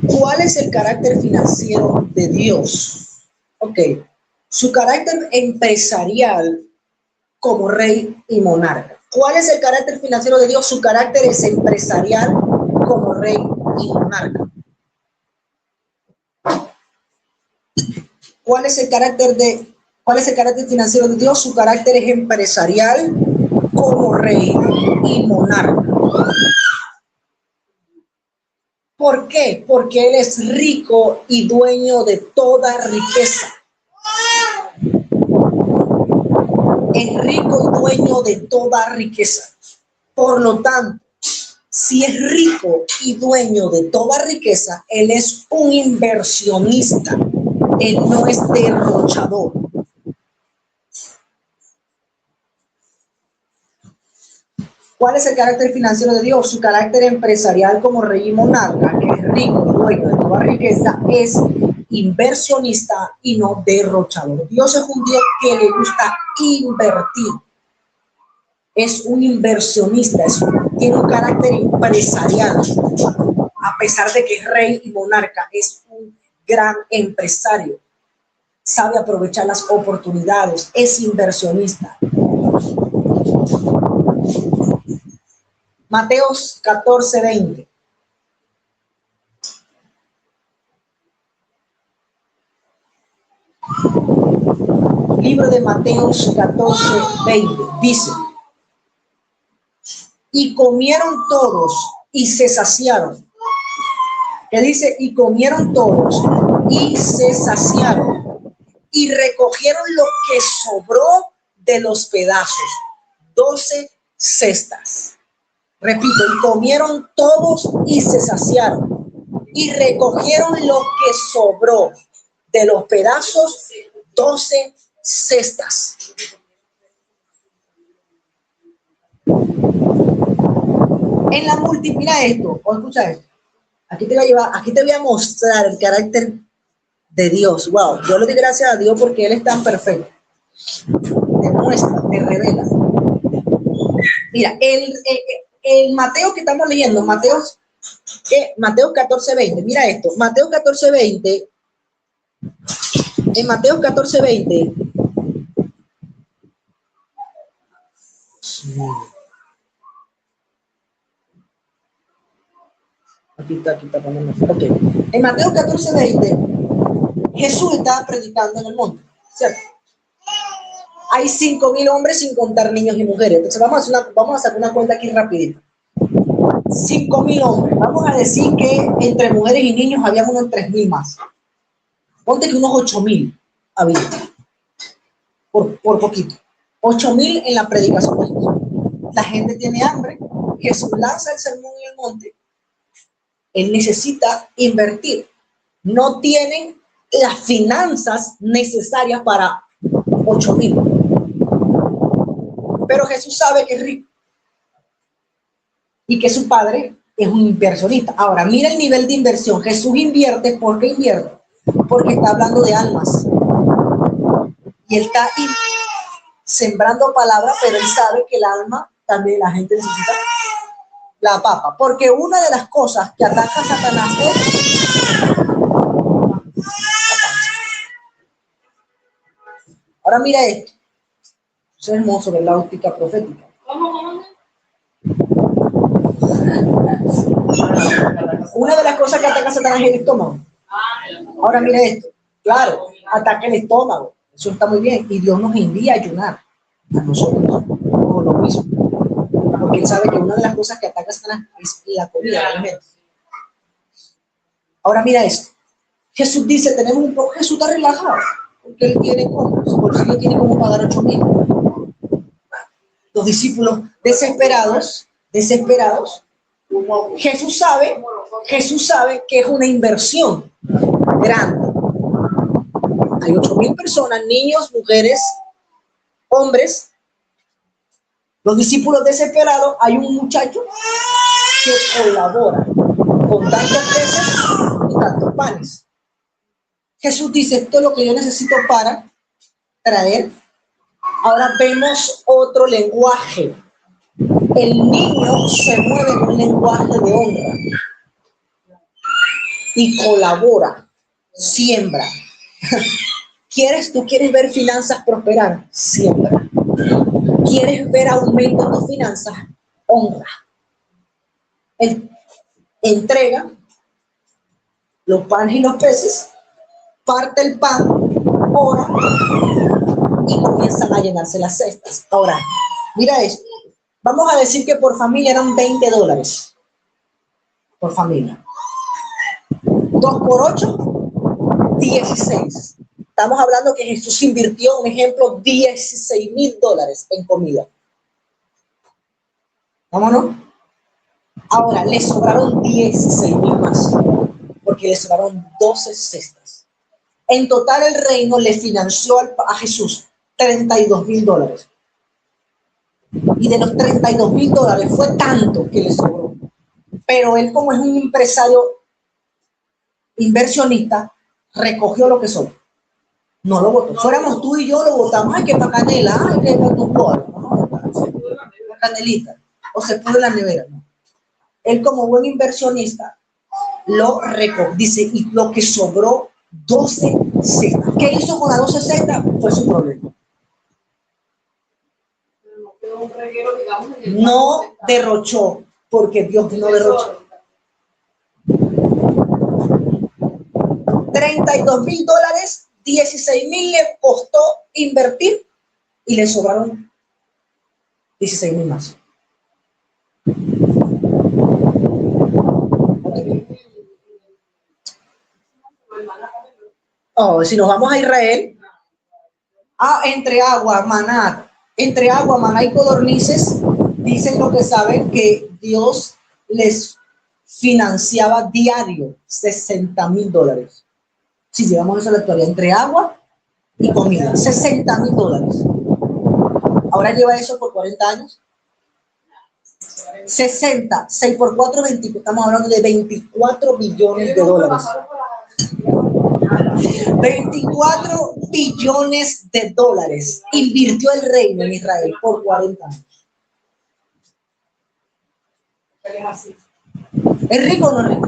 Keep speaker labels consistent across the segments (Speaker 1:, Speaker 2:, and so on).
Speaker 1: ¿Cuál es el carácter financiero de Dios? Ok, su carácter empresarial como rey y monarca. ¿Cuál es el carácter financiero de Dios? Su carácter es empresarial como rey y monarca. ¿Cuál es el carácter financiero de Dios? Su carácter es empresarial como rey y monarca. ¿Por qué? Porque Él es rico y dueño de toda riqueza. Es rico y dueño de toda riqueza. Por lo tanto, si es rico y dueño de toda riqueza, Él es un inversionista. Él no es derrochador. ¿Cuál es el carácter financiero de Dios? Su carácter empresarial como rey y monarca, que es rico y dueño de toda riqueza, es inversionista y no derrochador. Dios es un Dios que le gusta invertir. Es un inversionista, tiene un carácter empresarial. A pesar de que es rey y monarca, es un gran empresario. Sabe aprovechar las oportunidades, es inversionista. Mateos 14:20. Libro de Mateos 14:20 dice: y comieron todos y se saciaron. Que dice: y comieron todos y se saciaron y recogieron lo que sobró de los pedazos, 12 cestas. Repito, y comieron todos y se saciaron y recogieron lo que sobró de los pedazos, 12 cestas. En la mira esto, o escucha esto. Aquí te voy a mostrar el carácter de Dios. Wow, yo le doy gracias a Dios porque Él es tan perfecto. Te muestra, te revela. Mira, el Mateo que estamos leyendo, Mateo 14:20, mira esto, Mateo 14:20, en Mateo 14:20, aquí está okay. En Mateo 14:20, Jesús estaba predicando en el monte, ¿cierto? Hay 5,000 hombres sin contar niños y mujeres. Entonces vamos a sacar una cuenta aquí rapidito. 5,000 hombres. Vamos a decir que entre mujeres y niños había unos 3,000 más. Ponte que unos 8,000 había. Por poquito. 8,000 en la predicación de Jesús. La gente tiene hambre. Jesús lanza el sermón en el monte. Él necesita invertir. No tienen las finanzas necesarias para 8,000. Pero Jesús sabe que es rico y que su padre es un inversionista. Ahora, mira el nivel de inversión. Jesús invierte. ¿Por qué invierte? Porque está hablando de almas. Y él está sembrando palabras, pero él sabe que el alma también la gente necesita la papa. Porque una de las cosas que ataca a Satanás es... Ahora mira esto. Es hermoso ver la óptica profética. Una de las cosas que ataca a Satanás es el estómago. Ahora mira esto. Claro, ataca el estómago. Eso está muy bien. Y Dios nos envía a ayunar a nosotros por lo mismo. Porque Él sabe que una de las cosas que ataca a Satanás es la comida, realmente. Ahora mira esto. Jesús dice, tenemos un poco, Jesús está relajado. Porque Él tiene como, su bolsillo tiene como pagar 8,000. Los discípulos desesperados. Jesús sabe que es una inversión grande. Hay 8,000 personas, niños, mujeres, hombres. Los discípulos desesperados, hay un muchacho que colabora con tantos peces y tantos panes. Jesús dice, esto es lo que yo necesito para traer. Ahora vemos otro lenguaje. El niño se mueve en un lenguaje de honra. y colabora, siembra. ¿Tú quieres ver finanzas prosperar? Siembra. ¿Quieres ver aumento en tus finanzas? Honra. Entrega los panes y los peces, parte el pan, ora y comienzan a llenarse las cestas. Ahora, mira esto. Vamos a decir que por familia eran $20 por familia. 2 por 8, 16. Estamos hablando que Jesús invirtió, un ejemplo, $16,000 en comida. ¿Vámonos? Ahora, le sobraron 16,000 más, porque le sobraron 12 cestas. En total, el reino le financió a Jesús $32,000. Y de los $32,000 fue tanto que le sobró. Pero él, como es un empresario inversionista, recogió lo que sobró. No lo votó. Fuéramos tú y yo, lo votamos. Ay, que para canela, ay, que para tu pueblo. No, la canelita. O se pone en la nevera. ¿No? Él, como buen inversionista, lo recogió. Dice, y lo que sobró, 12 cestas. ¿Qué hizo con las 12 cestas? Fue su problema. No derrochó, porque Dios no derrochó. $32,000, 16,000 le costó invertir y le sobraron 16,000 más. Oh, si nos vamos a Israel, entre agua, maná y codornices, dicen los que saben que Dios les financiaba diario $60,000. Si llevamos eso a la actualidad, entre agua y comida, $60,000. Ahora lleva eso por 40 años. 60, 6 por 4, 20, estamos hablando de $24 billones. 24 billones de dólares invirtió el reino en Israel por 40 años. ¿Es rico o no es rico?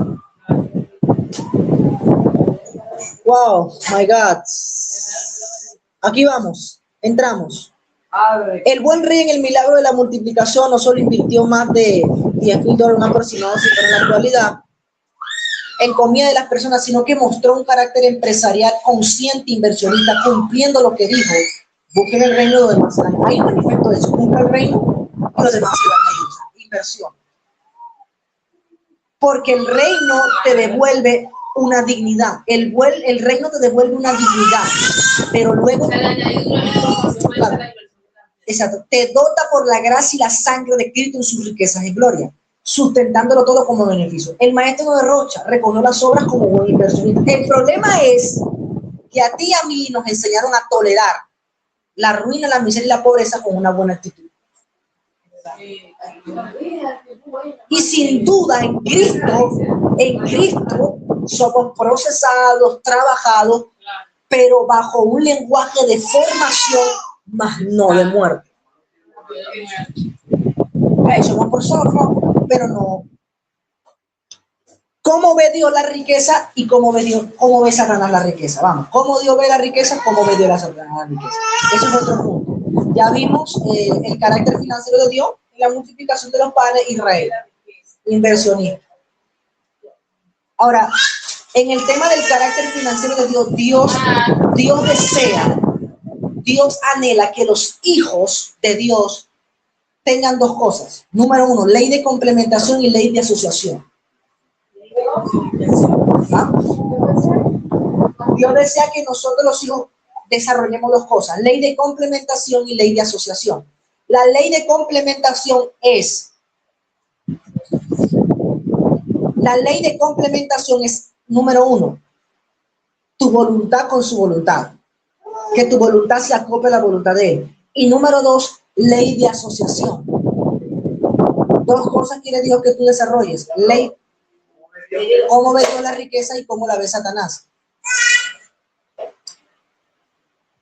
Speaker 1: Wow, my God. Aquí vamos, entramos. El buen rey en el milagro de la multiplicación no solo invirtió más de $10,000 más aproximados en la actualidad en comida de las personas, sino que mostró un carácter empresarial consciente, inversionista, cumpliendo lo que dijo: busquen el reino y los demás serán. Ahí manifestó eso: cumple el reino y los demás serán. Inversión. Porque el reino te devuelve una dignidad. El reino te devuelve una dignidad, pero luego exacto, te dota por la gracia y la sangre de Cristo en sus riquezas y gloria, sustentándolo todo como beneficio. El maestro no derrocha, reconoce las obras como buen inversionista. El problema es que a ti y a mí nos enseñaron a tolerar la ruina, la miseria y la pobreza con una buena actitud. Y sin duda en Cristo somos procesados, trabajados, pero bajo un lenguaje de formación, más no de muerte. Somos personas, pero no. ¿Cómo ve Dios la riqueza y cómo ve Satanás la riqueza? Vamos, ¿cómo Dios ve la riqueza? ¿Cómo ve Dios la riqueza? Eso es otro punto. Ya vimos el carácter financiero de Dios en la multiplicación de los panes de Israel. Inversionista. Ahora, en el tema del carácter financiero de Dios, Dios desea, Dios anhela que los hijos de Dios tengan dos cosas. Número uno, ley de complementación y ley de asociación. ¿Ah? Dios desea que nosotros los hijos desarrollemos dos cosas: ley de complementación y ley de asociación. La ley de complementación es número uno, tu voluntad con su voluntad, que tu voluntad se acople a la voluntad de él. Y número dos, ley de asociación. Dos cosas quiere Dios que tú desarrolles: ley, cómo ve Dios la riqueza y cómo la ve Satanás.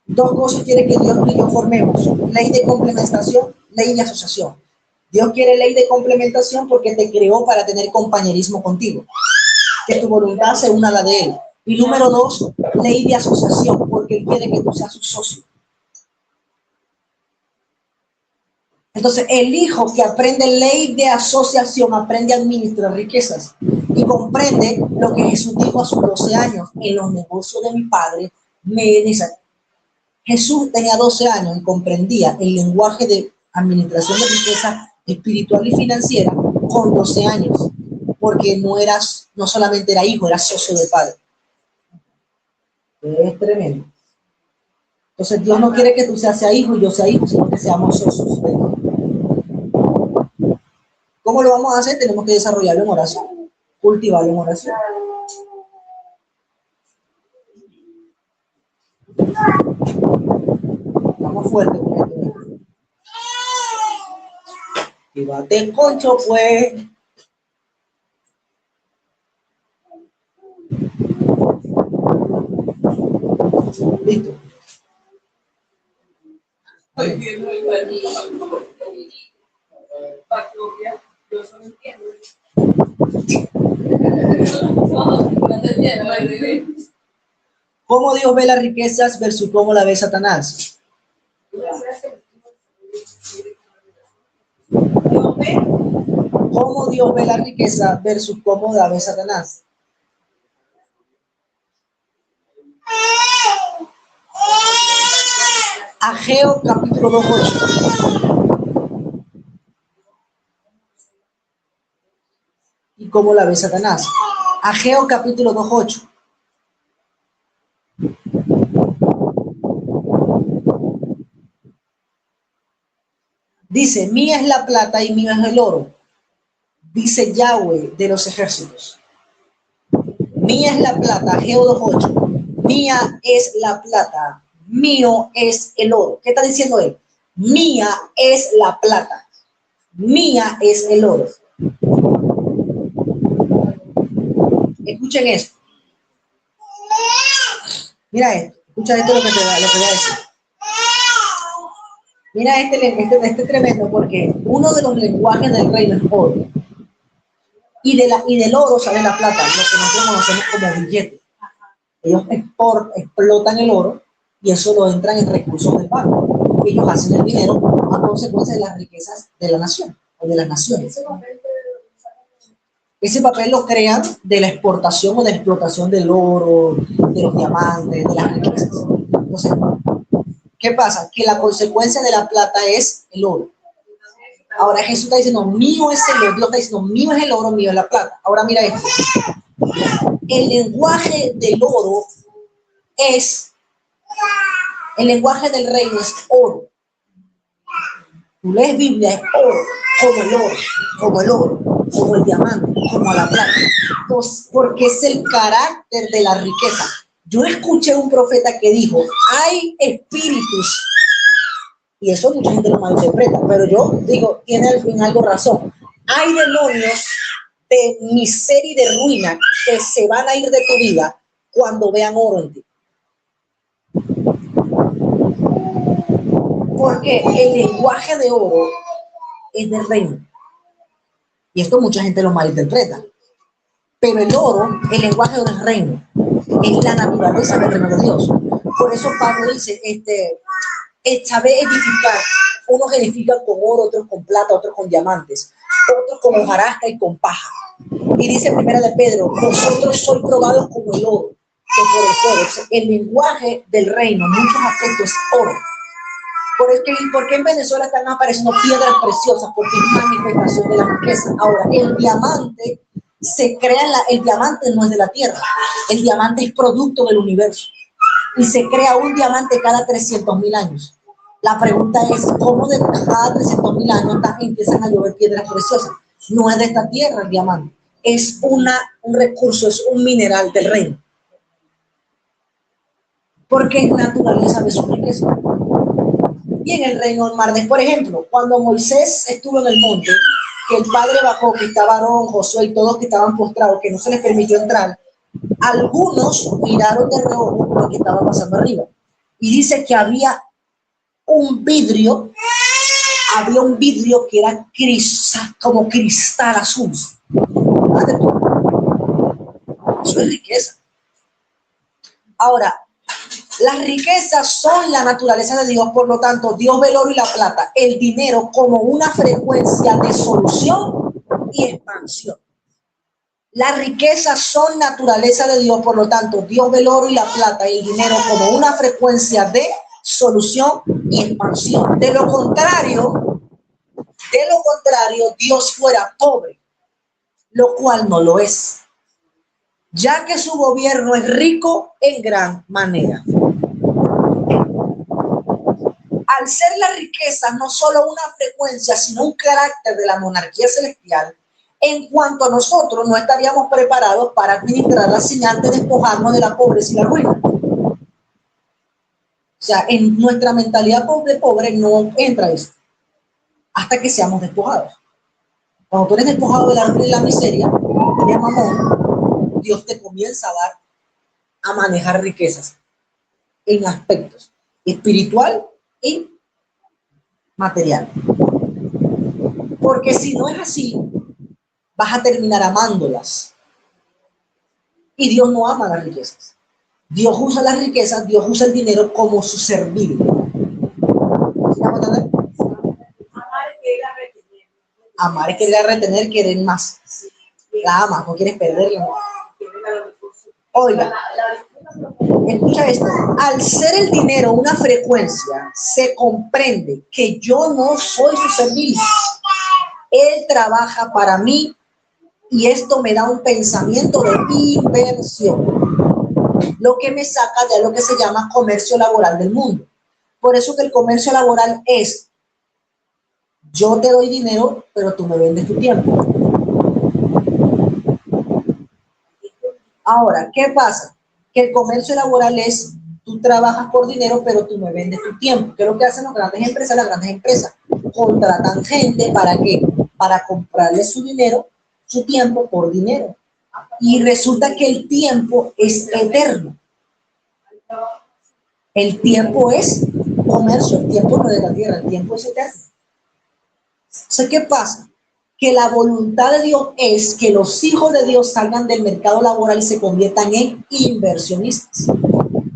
Speaker 1: Dos cosas quiere que Dios y yo formemos: ley de complementación, ley de asociación. Dios quiere ley de complementación porque te creó para tener compañerismo contigo. que tu voluntad se una a la de él. Y número 2, ley de asociación, porque él quiere que tú seas su socio. Entonces, el hijo que aprende ley de asociación aprende a administrar riquezas y comprende lo que Jesús dijo a sus 12 años. En los negocios de mi padre me dice, Jesús tenía 12 años y comprendía el lenguaje de administración de riqueza espiritual y financiera con 12 años, porque no solamente era hijo, era socio del padre. Es tremendo. Entonces, Dios no quiere que tú seas hijo y yo sea hijo, sino que seamos socios. ¿Cómo lo vamos a hacer? Tenemos que desarrollarlo en oración, cultivarlo en oración. Vamos fuerte con esto. Y bate concho, pues. Listo. Yo eso no entiendo. ¿Cómo Dios ve las riquezas versus cómo la ve Satanás? ¿Cómo Dios ve la riqueza versus cómo la ve Satanás? Ageo capítulo 2:8. ¿Y cómo la ve Satanás? Ageo capítulo 2:8. Dice, mía es la plata y mío es el oro, dice Yahweh de los ejércitos. Mía es la plata, Ageo 2:8. Mía es la plata, mío es el oro. ¿Qué está diciendo él? Mía es la plata, mía es el oro. Escuchen esto. Mira esto. Escucha esto lo que te voy a decir. Mira este tremendo, porque uno de los lenguajes del reino es oro. Y del oro sale la plata, lo que nosotros conocemos como billete. Ellos explotan el oro y eso lo entran en recursos del banco. Ellos hacen el dinero a consecuencia de las riquezas de la nación o de las naciones. Ese papel lo crean de la exportación o de explotación del oro, de los diamantes, de las riquezas. Entonces, ¿qué pasa? Que la consecuencia de la plata es el oro. Ahora Jesús está diciendo, mío es el oro. Dios está diciendo, mío es el oro, mío es la plata. Ahora mira esto. El lenguaje del oro es, el lenguaje del reino es oro. Tú lees Biblia, es oro, como el oro, como el oro, como el diamante, como la plata. Pues, porque es el carácter de la riqueza. Yo escuché un profeta que dijo, hay espíritus, y eso mucha gente lo malinterpreta, pero yo digo, tiene al fin algo razón. Hay demonios de miseria y de ruina que se van a ir de tu vida cuando vean oro en ti. Porque el lenguaje de oro es del reino. Y esto mucha gente lo malinterpreta. Pero el oro, el lenguaje del reino, es la naturaleza del reino de Dios. Por eso Pablo dice, saber edificar. Unos edifican con oro, otros con plata, otros con diamantes, otros con hojarasca y con paja. Y dice primera de Pedro, vosotros sois probados como el oro, que por el fuego. El lenguaje del reino, en muchos aspectos, es oro. ¿Por qué en Venezuela están apareciendo piedras preciosas? Porque es manifestación de la riqueza. Ahora, el diamante se crea, el diamante no es de la tierra, el diamante es producto del universo. Y se crea un diamante cada 300.000 años. La pregunta es, ¿cómo de cada 300.000 años empiezan a llover piedras preciosas? No es de esta tierra el diamante, es un recurso, es un mineral del reino. Porque es naturaleza de su riqueza. Y en el reino del mar, por ejemplo, cuando Moisés estuvo en el monte, que el padre bajó, que estaba Aarón, Josué y todos que estaban postrados, que no se les permitió entrar, algunos miraron de reojo lo que estaba pasando arriba. Y dice que había un vidrio que era como cristal azul. Eso es riqueza. Ahora, las riquezas son la naturaleza de Dios, por lo tanto, Dios ve el oro y la plata, el dinero como una frecuencia de solución y expansión. Las riquezas son naturaleza de Dios, por lo tanto, Dios ve el oro y la plata y el dinero como una frecuencia de solución y expansión. De lo contrario, Dios fuera pobre, lo cual no lo es, ya que su gobierno es rico en gran manera. Al ser las riquezas no solo una frecuencia, sino un carácter de la monarquía celestial, en cuanto a nosotros no estaríamos preparados para administrar la señal de despojarnos de la pobreza y la ruina. O sea, en nuestra mentalidad pobre no entra eso, hasta que seamos despojados. Cuando tú eres despojado de la ruina y la miseria, de mamón, Dios te comienza a dar, a manejar riquezas en aspectos espiritual y material. Porque si no es así, vas a terminar amándolas. Y Dios no ama las riquezas. Dios usa las riquezas, Dios usa el dinero como su servicio. ¿Sí vamos a entender? Amar es querer retener, querer más. La amas, no quieres perderla. Oiga, escucha esto. Al ser el dinero una frecuencia, se comprende que yo no soy su servicio. Él trabaja para mí y esto me da un pensamiento de inversión, lo que me saca de lo que se llama comercio laboral del mundo. Por eso que el comercio laboral es: yo te doy dinero, pero tú me vendes tu tiempo. Ahora, ¿qué pasa? Que el comercio laboral es: tú trabajas por dinero, pero tú me vendes tu tiempo. ¿Qué es lo que hacen las grandes empresas? Las grandes empresas contratan gente, ¿para qué? Para comprarle su dinero, su tiempo por dinero. Y resulta que el tiempo es eterno. El tiempo es comercio, el tiempo no es de la tierra, el tiempo es eterno. Entonces, ¿qué pasa? Que la voluntad de Dios es que los hijos de Dios salgan del mercado laboral y se conviertan en inversionistas.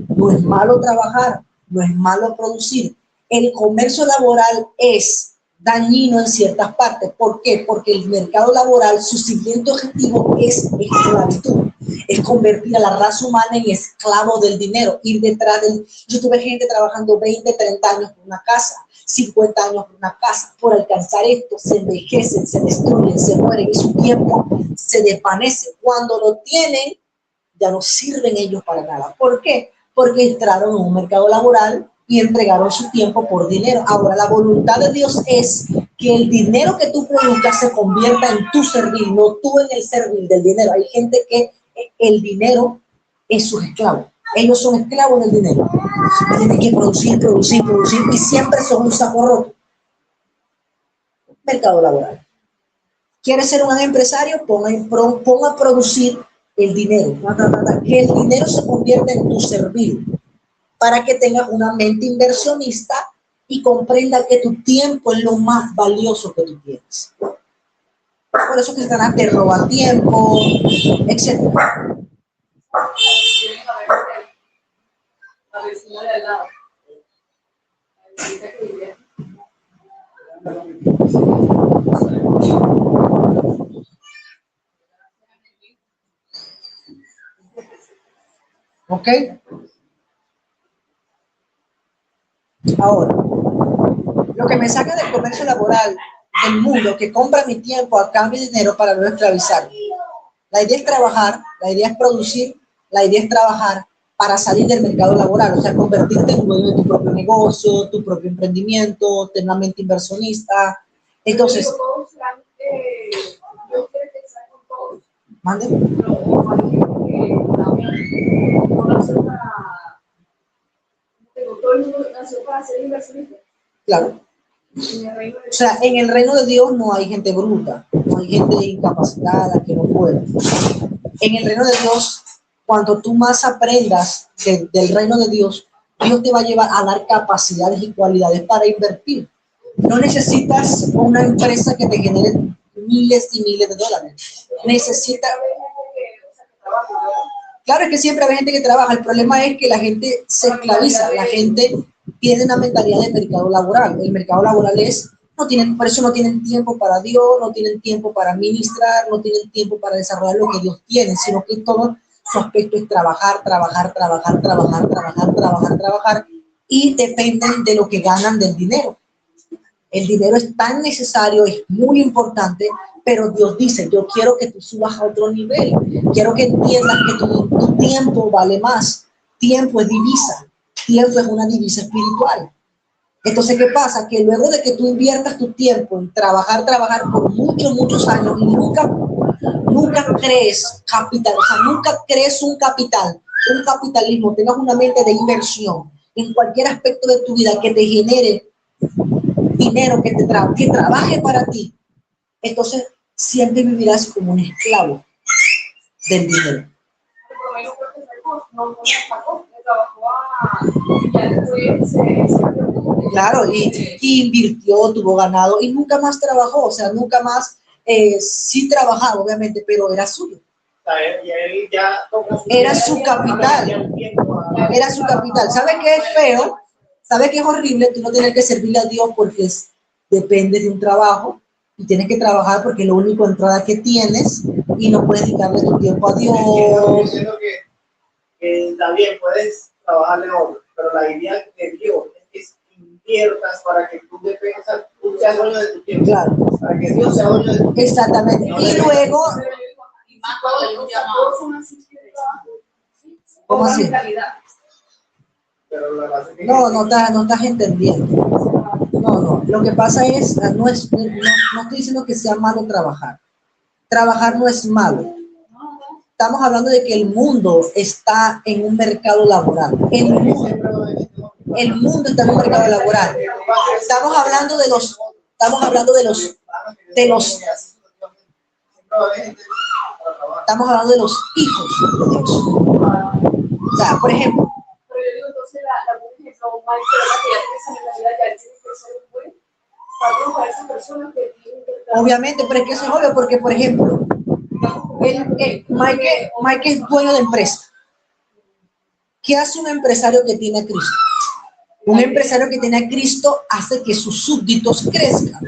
Speaker 1: No es malo trabajar, no es malo producir. El comercio laboral es dañino en ciertas partes. ¿Por qué? Porque el mercado laboral, su siguiente objetivo es esclavitud. Es convertir a la raza humana en esclavos del dinero, ir detrás del... Yo tuve gente trabajando 20, 30 años por una casa, 50 años por una casa, por alcanzar esto, se envejecen, se destruyen, se mueren y su tiempo se desvanece. Cuando lo tienen, ya no sirven ellos para nada. ¿Por qué? Porque entraron en un mercado laboral y entregaron su tiempo por dinero. Ahora, la voluntad de Dios es que el dinero que tú produzcas se convierta en tu servil, no tú en el servil del dinero. Hay gente que el dinero es su esclavo. Ellos son esclavos del dinero. Tienen que producir y siempre son un saco roto. Mercado laboral. ¿Quieres ser un gran empresario? Ponga a producir el dinero. Que el dinero se convierta en tu servicio para que tengas una mente inversionista y comprenda que tu tiempo es lo más valioso que tú tienes. Por eso que Satanás te roba tiempo, etc. La vecina de al lado. ¿Ok? Ahora, lo que me saca del comercio laboral del mundo, que compra mi tiempo a cambio de dinero para no esclavizarme. La idea es trabajar, la idea es producir, la idea es trabajar para salir del mercado laboral, o sea, convertirte en dueño de tu propio negocio, tu propio emprendimiento, tener una mente inversionista. Entonces, ¿mande? Todo el mundo nació para ser inversionista. Claro. O sea, en el reino de Dios no hay gente bruta, no hay gente incapacitada que no pueda. En el reino de Dios, cuando tú más aprendas del reino de Dios, Dios te va a llevar a dar capacidades y cualidades para invertir. No necesitas una empresa que te genere miles y miles de dólares. Necesitas... Claro, es que siempre hay gente que trabaja. El problema es que la gente se esclaviza, la gente tiene una mentalidad de mercado laboral. El mercado laboral es, no tienen, por eso no tienen tiempo para Dios, no tienen tiempo para ministrar, no tienen tiempo para desarrollar lo que Dios tiene, sino que todo su aspecto es trabajar, trabajar, trabajar, trabajar, trabajar, trabajar, trabajar, y dependen de lo que ganan del dinero. El dinero es tan necesario, es muy importante, pero Dios dice, yo quiero que tú subas a otro nivel. Quiero que entiendas que tu tiempo vale más. Tiempo es divisa. Tiempo es una divisa espiritual. Entonces, ¿qué pasa? Que luego de que tú inviertas tu tiempo en trabajar, trabajar por muchos, muchos años y nunca crees capital, o sea, nunca crees un capitalismo, tengas una mente de inversión en cualquier aspecto de tu vida que te genere dinero, que trabaje para ti, entonces siempre vivirás como un esclavo del dinero. Claro, y invirtió, tuvo ganado y nunca más trabajó, o sea, nunca más, sí trabajaba, obviamente, pero era suyo. Era su capital, era su capital. ¿Sabe qué es feo? ¿Sabe qué es horrible? Tú no tener que servirle a Dios porque depende de un trabajo y tienes que trabajar porque es la única entrada que tienes y no puedes dedicarle tu tiempo a Dios.
Speaker 2: Está bien, puedes trabajarle a otro, pero la idea de Dios es que inviertas para que tú dependas, tú seas dueño de tu tiempo.
Speaker 1: Claro.
Speaker 2: Para que Dios sea dueño de tu tiempo.
Speaker 1: Exactamente. Y luego, ¿cómo así? No estás entendiendo. No. Lo que pasa es, no estoy diciendo que sea malo trabajar. Trabajar no es malo. Estamos hablando de que el mundo está en un mercado laboral. El mundo está en un mercado laboral. Estamos hablando de los Estamos hablando de los hijos de Dios. O sea, por ejemplo.
Speaker 3: Pero yo digo, entonces, la mujer, como Michael, que ya tiene esa mentalidad, ya tiene que ser un buen patrón para esas personas que tienen que estar.
Speaker 1: Obviamente, pero es que eso es obvio, porque, por ejemplo, Mike es dueño de empresa. ¿Qué hace un empresario que tiene a Cristo? Un empresario que tiene a Cristo hace que sus súbditos crezcan.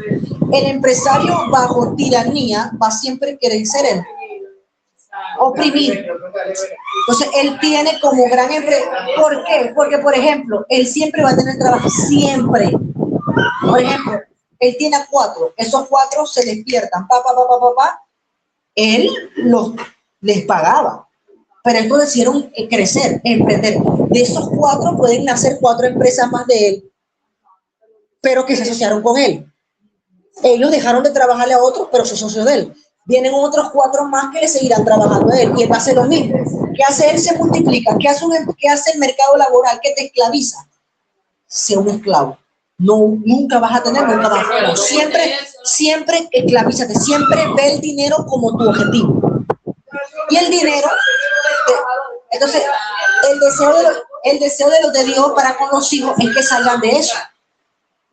Speaker 1: El empresario bajo tiranía va siempre a querer ser él, oprimir. Entonces, él tiene como gran empresa. ¿Por qué? Porque, por ejemplo, él siempre va a tener trabajo, siempre. Por ejemplo, él tiene a 4, esos 4 se despiertan, él les pagaba. Pero ellos decidieron crecer, emprender. De esos 4 pueden nacer 4 empresas más de él, pero que se asociaron con él. Ellos dejaron de trabajarle a otros, pero son socios de él. Vienen otros 4 más que le seguirán trabajando a él y él va a hacer lo mismo. ¿Qué hace él? Se multiplica. ¿Qué hace el mercado laboral que te esclaviza? Sé un esclavo. No, nunca vas a tener, nunca vas a tener. Siempre esclavízate, siempre ve el dinero como tu objetivo. Y el dinero, entonces, el deseo de los de Dios para con los hijos es que salgan de eso.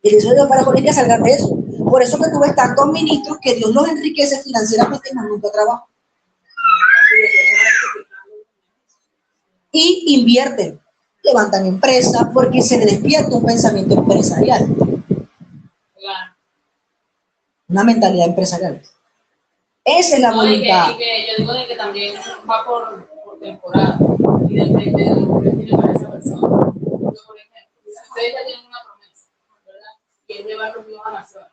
Speaker 1: El deseo de Dios para con ellos es que salgan de eso. Por eso que tú ves tantos ministros que Dios los enriquece financieramente y más nunca trabajan. Y invierten, levantan empresas porque se les despierta un pensamiento empresarial. Una mentalidad empresarial. Esa es la voluntad.
Speaker 3: Y que yo digo de que también va por temporada y depende de lo que tiene para esa persona. Yo, por ejemplo, ustedes ya tienen una promesa, ¿verdad? Y es llevarlo Dios a nación.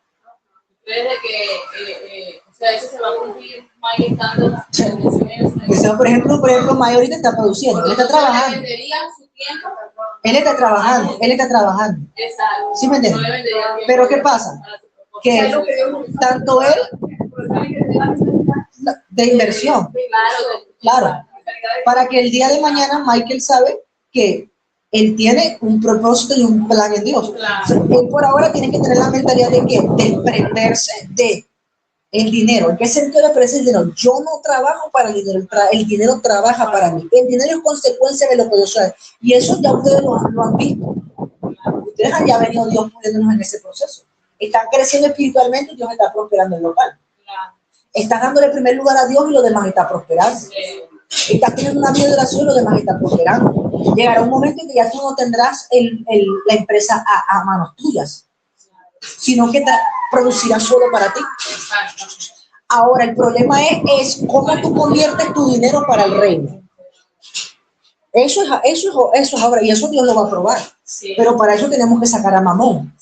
Speaker 3: Ustedes de que, o sea, eso se va a cumplir más estando
Speaker 1: en por ejemplo, May ahorita está produciendo, él está trabajando. Él está trabajando.
Speaker 3: Exacto.
Speaker 1: ¿Sí me entiendes? Pero ¿qué pasa? Que tanto él de inversión, claro, para que el día de mañana Michael sabe que él tiene un propósito y un plan en Dios. Él por ahora tiene que tener la mentalidad de que desprenderse de el dinero. ¿En qué sentido desprenderse del dinero? Yo no trabajo para el dinero, el dinero trabaja para mí. El dinero es consecuencia de lo que yo soy. Y eso ya ustedes lo han visto. Ustedes han ya venido Dios poniéndonos en ese proceso. Están creciendo espiritualmente y Dios está prosperando el local. Estás dándole primer lugar a Dios y lo demás está prosperando. Estás teniendo una vida de oración y los demás están prosperando. Llegará un momento en que ya tú no tendrás la empresa a manos tuyas, sino que producirá solo para ti. Ahora, el problema es cómo tú conviertes tu dinero para el reino. Eso es ahora, y eso Dios lo va a probar.
Speaker 3: Sí.
Speaker 1: Pero para eso tenemos que sacar a Mamón.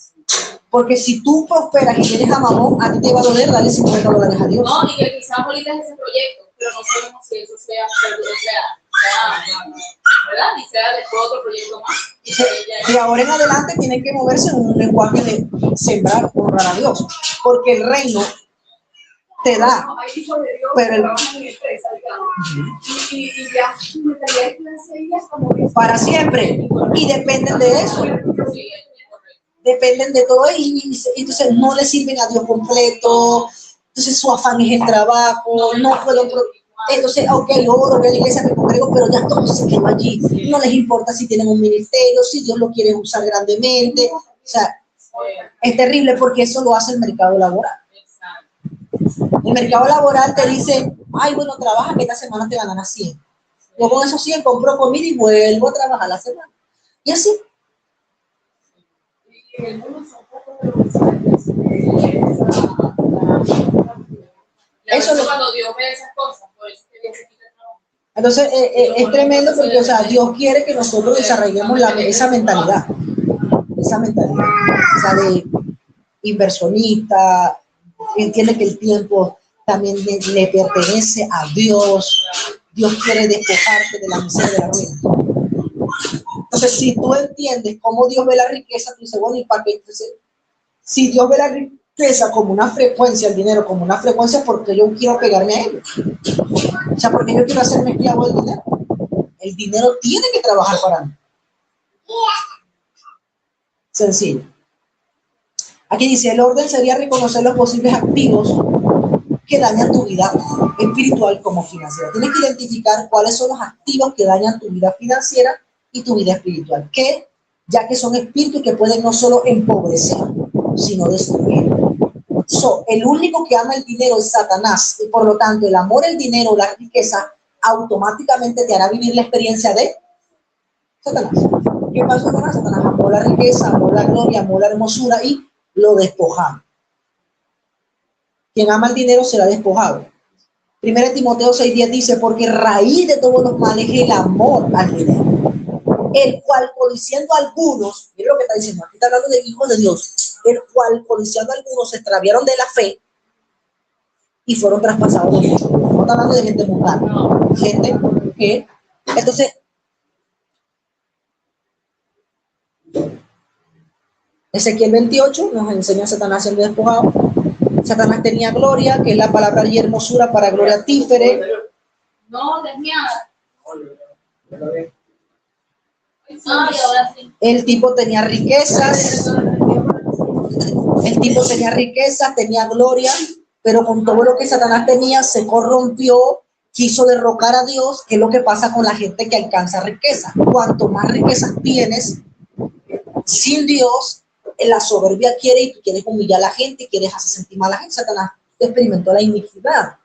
Speaker 1: Porque si tú prosperas y tienes a Mamón, a ti te va a doler darle $50 a Dios.
Speaker 3: No, y que quizás ahorita es ese proyecto, pero no sabemos si eso sea, ¿verdad? Ni sea después otro proyecto más.
Speaker 1: De ahora en adelante tienen que moverse en un lenguaje de sembrar, honrar a Dios. Porque el reino te da.
Speaker 2: No, hay hijos de Dios
Speaker 1: pero
Speaker 2: que trabajan en empresa, digamos. Y ya su mentalidad es financiera como que
Speaker 1: para siempre. Y dependen de eso.
Speaker 3: Sí,
Speaker 1: Dependen de todo y entonces no le sirven a Dios completo. Entonces su afán es el trabajo, no puedo. Entonces, ok, oro, voy a la iglesia, me congrego, pero ya todo se quedó allí. No les importa si tienen un ministerio, si Dios lo quiere usar grandemente. O sea, es terrible porque eso lo hace el mercado laboral. El mercado laboral te dice, ay, bueno, trabaja que esta semana te ganan a 100. Yo con esos 100 compro comida y vuelvo a trabajar la semana. Y así. Eso es
Speaker 3: cuando Dios ve esas cosas, por eso que Dios se quita el trabajo.
Speaker 1: Entonces, es tremendo porque, o sea, Dios quiere que nosotros desarrollemos esa mentalidad, o sea, de inversionista, entiende que el tiempo también le pertenece a Dios. Dios quiere despojarte de la miseria de la ruina. Entonces, si tú entiendes cómo Dios ve la riqueza, tú dices, bueno, ¿y para qué? Entonces, si Dios ve la riqueza como una frecuencia, el dinero como una frecuencia, porque yo quiero pegarme a ello. O sea, porque yo quiero hacerme esclavo del dinero. El dinero tiene que trabajar para mí. Sencillo. Aquí dice, el orden sería reconocer los posibles activos que dañan tu vida espiritual como financiera. Tienes que identificar cuáles son los activos que dañan tu vida financiera y tu vida espiritual, ya que son espíritus que pueden no solo empobrecer, sino destruir. El único que ama el dinero es Satanás, y por lo tanto el amor al dinero, la riqueza, automáticamente te hará vivir la experiencia de Satanás. ¿Qué pasó con Satanás? Satanás amó la riqueza, amó la gloria, amó la hermosura y lo despojamos. Quien ama el dinero será despojado. 1 Timoteo 6:10 dice, porque raíz de todos los males es el amor al dinero, el cual codiciando algunos, mira lo que está diciendo, aquí está hablando de hijos de Dios, el cual codiciando algunos se extraviaron de la fe y fueron traspasados de Dios. No está hablando de gente mundana, gente que, entonces, Ezequiel 28 nos enseña a Satanás siendo despojado. Satanás tenía gloria, que es la palabra y hermosura para gloria tífere.
Speaker 3: No, desviada.
Speaker 1: El tipo tenía riquezas. El tipo tenía riquezas, tenía gloria, pero con todo lo que Satanás tenía se corrompió, quiso derrocar a Dios, que es lo que pasa con la gente que alcanza riqueza. Cuanto más riquezas tienes, sin Dios, la soberbia quiere y tú quieres humillar a la gente, quieres hacer sentir mal a la gente. Satanás experimentó la iniquidad,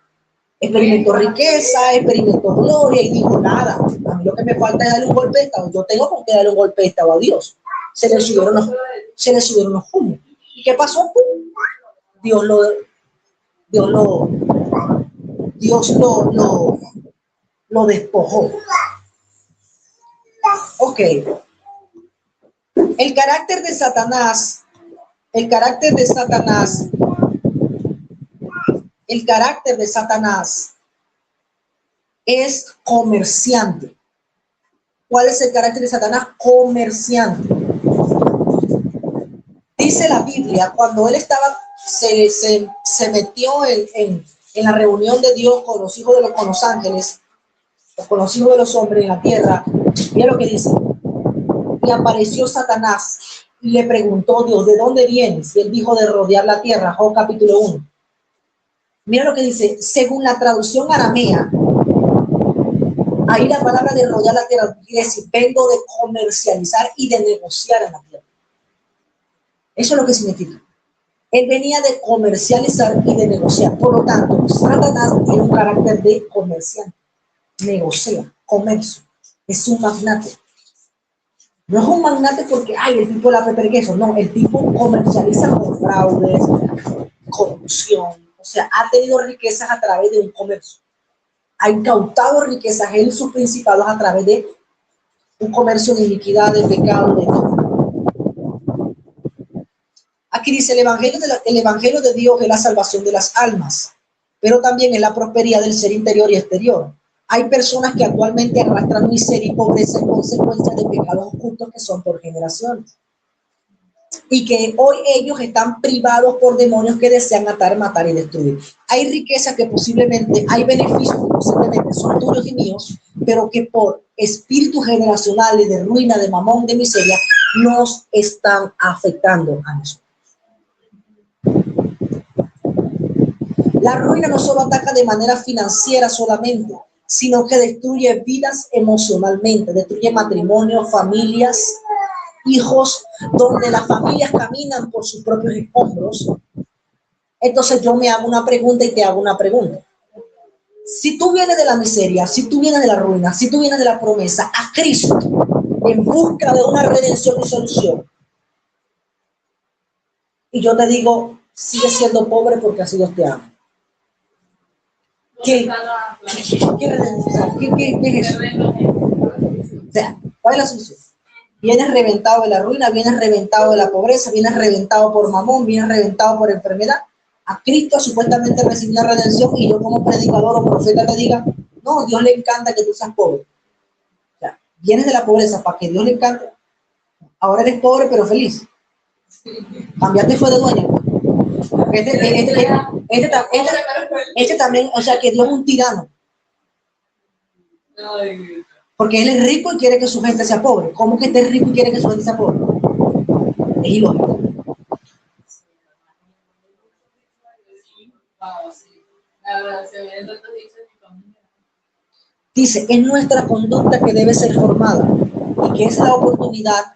Speaker 1: experimentó riqueza, experimentó gloria y dijo, nada, a mí lo que me falta es darle un golpe de estado. Yo tengo con qué darle un golpe de estado a Dios. Se le subieron los humos. ¿Y qué pasó? Dios lo despojó. Ok. El carácter de Satanás es comerciante. ¿Cuál es el carácter de Satanás? Comerciante. Dice la Biblia, cuando él se metió en la reunión de Dios con los hijos con los ángeles, con los hijos de los hombres en la tierra, mira lo que dice. Y apareció Satanás y le preguntó Dios, ¿de dónde vienes? Y él dijo, de rodear la tierra. Job capítulo 1. Mira lo que dice, según la traducción aramea, ahí la palabra de rodear la tierra quiere decir, vengo de comercializar y de negociar en la tierra. Eso es lo que significa. Él venía de comercializar y de negociar. Por lo tanto, Satanás tiene un carácter de comerciante. negocia, comercio, es un magnate. No es un magnate porque, ay, el tipo la pepe queso, no, el tipo comercializa con fraudes, corrupción, o sea, ha tenido riquezas a través de un comercio. Ha incautado riquezas en sus principados a través de un comercio de iniquidad, de pecado, de todo. Aquí dice, el evangelio de Dios es la salvación de las almas, pero también es la prosperidad del ser interior y exterior. Hay personas que actualmente arrastran miseria y pobreza en consecuencia de pecados ocultos que son por generaciones. Y que hoy ellos están privados por demonios que desean atar, matar y destruir. Hay riquezas que posiblemente, hay beneficios que posiblemente son tuyos y míos, pero que por espíritus generacionales de ruina, de mamón, de miseria, nos están afectando a nosotros. La ruina no solo ataca de manera financiera solamente, sino que destruye vidas emocionalmente, destruye matrimonios, familias, hijos, donde las familias caminan por sus propios escombros. Entonces yo me hago una pregunta y te hago una pregunta. Si tú vienes de la miseria, si tú vienes de la ruina, si tú vienes de la promesa a Cristo en busca de una redención y solución, y yo te digo, sigue siendo pobre porque así Dios te ama. ¿Qué es eso? O sea, ¿cuál es la solución? Vienes reventado de la ruina, vienes reventado de la pobreza, vienes reventado por mamón, vienes reventado por enfermedad. A Cristo supuestamente recibió una redención y yo como predicador o profeta te diga, no, Dios le encanta que tú seas pobre. O sea, vienes de la pobreza para que Dios le encante. Ahora eres pobre pero feliz. Cambiaste fue de dueño. Este también, o sea, que Dios es un tirano. Porque Él es rico y quiere que su gente sea pobre. ¿Cómo que esté rico y quiere que su gente sea pobre? Es ilógico. Dice, es nuestra conducta que debe ser formada y que es la oportunidad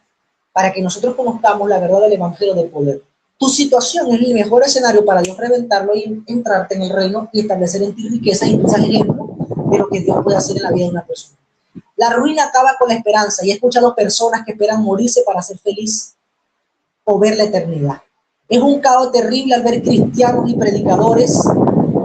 Speaker 1: para que nosotros conozcamos la verdad del Evangelio de poder. Tu situación es el mejor escenario para Dios reventarlo y entrarte en el reino y establecer en ti riquezas y tú seas ejemplo de lo que Dios puede hacer en la vida de una persona. La ruina acaba con la esperanza y he escuchado personas que esperan morirse para ser feliz o ver la eternidad. Es un caos terrible al ver cristianos y predicadores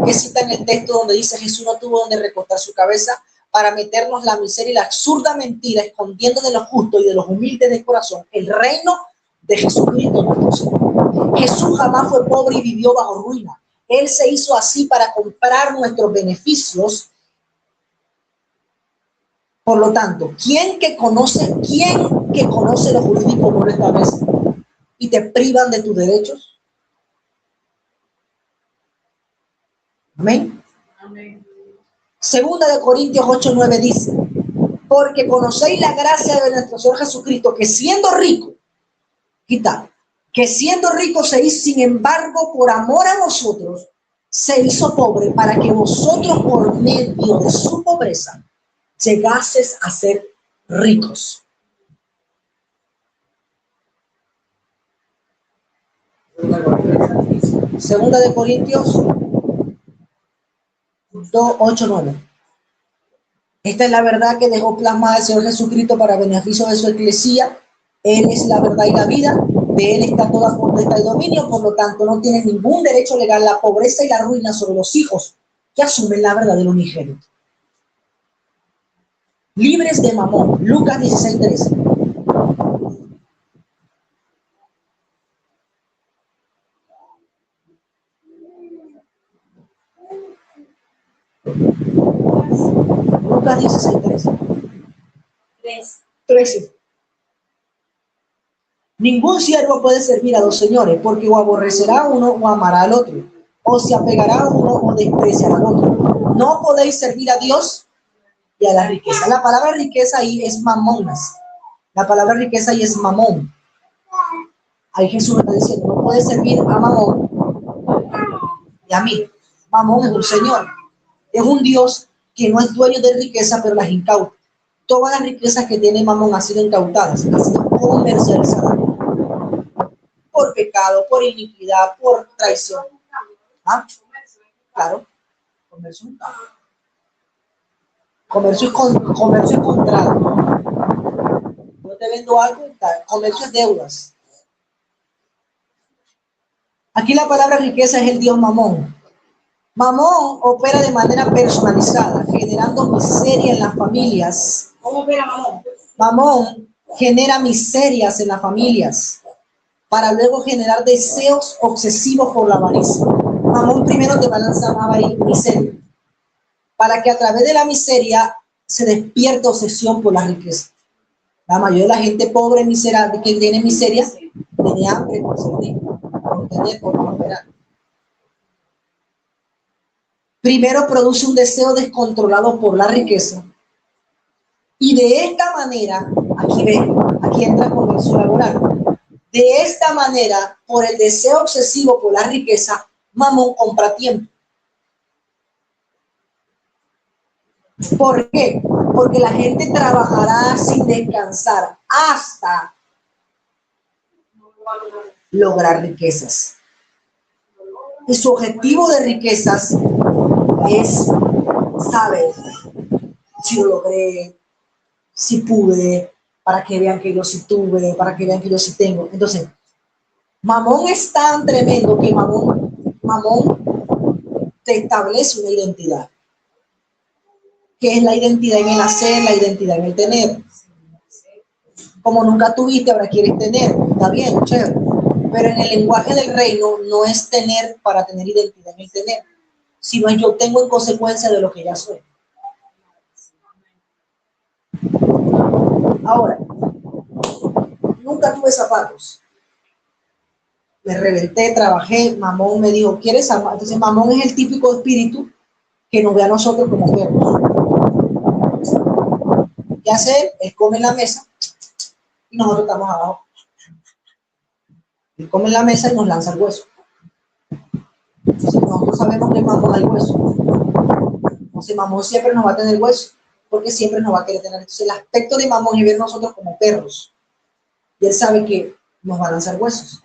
Speaker 1: que citan el texto donde dice Jesús no tuvo donde recostar su cabeza para meternos la miseria y la absurda mentira, escondiendo de los justos y de los humildes de corazón el reino de Jesucristo nuestro Señor. Jesús jamás fue pobre y vivió bajo ruina. Él se hizo así para comprar nuestros beneficios. Por lo tanto, ¿quién que conoce lo jurídico por esta vez y te privan de tus derechos? Amén.
Speaker 3: Amén.
Speaker 1: Segunda de Corintios 8:9 dice, porque conocéis la gracia de nuestro Señor Jesucristo, que siendo rico, que siendo rico se hizo, sin embargo, por amor a nosotros, se hizo pobre para que vosotros por medio de su pobreza llegases a ser ricos. Segunda de Corintios 8:9. Esta es la verdad que dejó plasmada el Señor Jesucristo para beneficio de su iglesia. Él es la verdad y la vida. De Él está toda potestad y dominio. Por lo tanto, no tiene ningún derecho legal la pobreza y la ruina sobre los hijos que asumen la verdad del unigénito. Libres de mamón. Lucas 16:13. Lucas 16:13. 13. Ningún siervo puede servir a dos señores, porque o aborrecerá a uno o amará al otro, o se apegará a uno o despreciará al otro. No podéis servir a Dios y a la riqueza. La palabra riqueza ahí es mamonas. La palabra riqueza ahí es mamón. Ahí Jesús está diciendo, no puedes servir a mamón y a mí. Mamón es un señor. Es un Dios que no es dueño de riqueza, pero las incauta. Todas las riquezas que tiene mamón han sido incautadas, han sido comercializadas. Por pecado, por iniquidad, por traición. ¿Ah? Claro. Comercio. Comercio es contrato. Yo te vendo algo, comercio es deudas. Aquí la palabra riqueza es el dios Mamón. Mamón opera de manera personalizada, generando miseria en las familias.
Speaker 3: ¿Cómo opera Mamón?
Speaker 1: Mamón genera miserias en las familias para luego generar deseos obsesivos por la avaricia. Mamón primero te va a lanzar miseria, para que a través de la miseria se despierte obsesión por la riqueza. La mayoría de la gente pobre, miserable, que tiene miseria, tiene hambre por servir, por tener, por prosperar. Primero produce un deseo descontrolado por la riqueza y de esta manera, aquí entra el comercio laboral, de esta manera, por el deseo obsesivo por la riqueza, Mamón compra tiempo. ¿Por qué? Porque la gente trabajará sin descansar hasta lograr riquezas. Y su objetivo de riquezas es saber si lo logré, si pude, para que vean que yo sí tuve, para que vean que yo sí tengo. Entonces, Mamón es tan tremendo que Mamón te establece una identidad. ¿Qué es la identidad en el hacer, la identidad en el tener? Como nunca tuviste, ahora quieres tener. Está bien, chévere. Pero en el lenguaje del reino no es tener para tener identidad en el tener, sino es yo tengo en consecuencia de lo que ya soy. Ahora, nunca tuve zapatos. Me reventé, trabajé, Mamón me dijo, ¿quieres zapatos? Entonces Mamón es el típico espíritu que nos ve a nosotros como perros. ¿Qué hace él? Él come en la mesa y nosotros estamos abajo. Él come en la mesa y nos lanza el hueso. Entonces nosotros sabemos que Mamón es el hueso. Entonces Mamón siempre nos va a tener el hueso, porque siempre nos va a querer tener. Entonces el aspecto de Mamón es ver nosotros como perros. Y él sabe que nos va a lanzar huesos.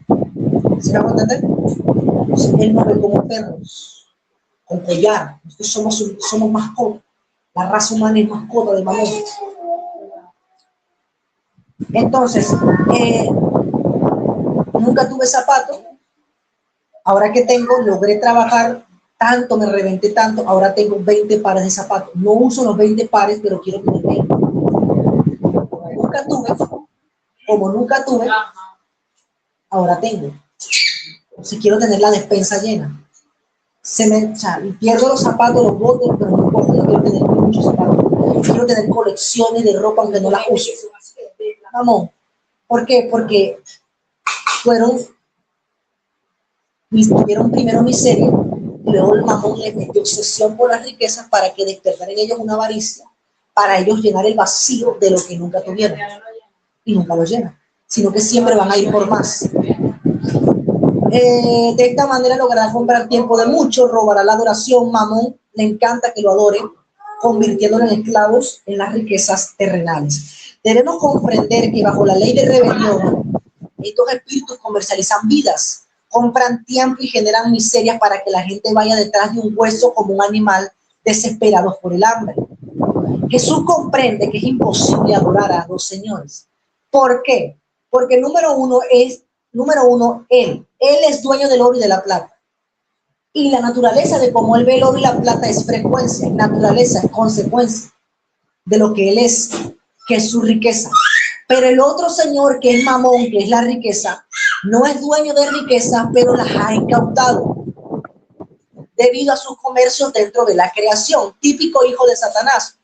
Speaker 1: ¿Se me va a entender? Entonces él nos ve como perros, con collar. Nosotros somos mascotas. La raza humana es mascota de Mamón. Entonces, nunca tuve zapatos. Ahora que tengo, logré trabajar tanto, me reventé tanto, ahora tengo 20 pares de zapatos. No uso los 20 pares, pero quiero tener 20. Como nunca tuve, ahora tengo. Si quiero tener la despensa llena. Pierdo los zapatos, los botes, pero no importa, yo quiero tener muchos zapatos. Quiero tener colecciones de ropa aunque no las use. Vamos. ¿Por qué? Porque tuvieron primero miseria, y luego el Mamón les metió obsesión por las riquezas para que despertara en ellos una avaricia, para ellos llenar el vacío de lo que nunca tuvieron. Y nunca lo llenan, sino que siempre van a ir por más. De esta manera logrará comprar tiempo de muchos, robará la adoración. Mamón le encanta que lo adoren, convirtiéndolo en esclavos en las riquezas terrenales. Debemos comprender que bajo la ley de rebelión, estos espíritus comercializan vidas, compran tiempo y generan miserias para que la gente vaya detrás de un hueso como un animal desesperados por el hambre. Jesús comprende que es imposible adorar a dos señores. ¿Por qué? Porque número uno, Él es dueño del oro y de la plata. Y la naturaleza de cómo Él ve el oro y la plata es frecuencia, naturaleza, es consecuencia de lo que Él es, que es su riqueza. Pero el otro señor, que es Mamón, que es la riqueza, no es dueño de riqueza, pero las ha incautado debido a sus comercios dentro de la creación, típico hijo de Satanás,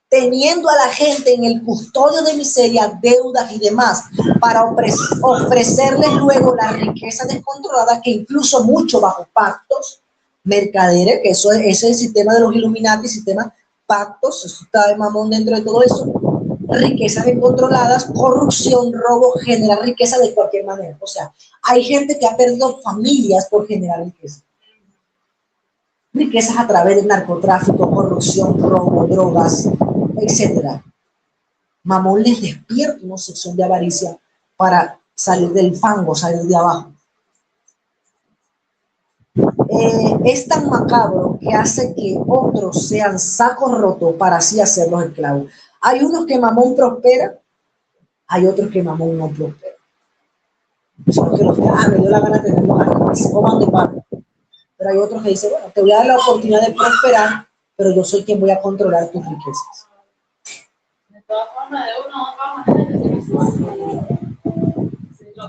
Speaker 1: teniendo a la gente en el custodio de miseria, deudas y demás, para ofrecerles luego la riqueza descontrolada, que incluso mucho bajo pactos, mercaderes, que ese es el sistema de los Illuminati, sistema pactos, eso está de Mamón dentro de todo eso, riquezas descontroladas, corrupción, robo, generar riqueza de cualquier manera. O sea, hay gente que ha perdido familias por generar riqueza. Riquezas a través del narcotráfico, corrupción, robo, drogas, etc. Mamón les despierta una sección de avaricia para salir del fango, salir de abajo. es tan macabro que hace que otros sean sacos rotos para así hacerlos esclavos. Hay unos que Mamón prospera, hay otros que Mamón no prospera. Son los que me dio la gana de tenerlos ahí, que se coman de pan. Pero hay otros que dicen, bueno, te voy a dar la oportunidad de prosperar, pero yo soy quien voy a controlar tus riquezas.
Speaker 3: De todas formas, de una u otra manera, yo sé que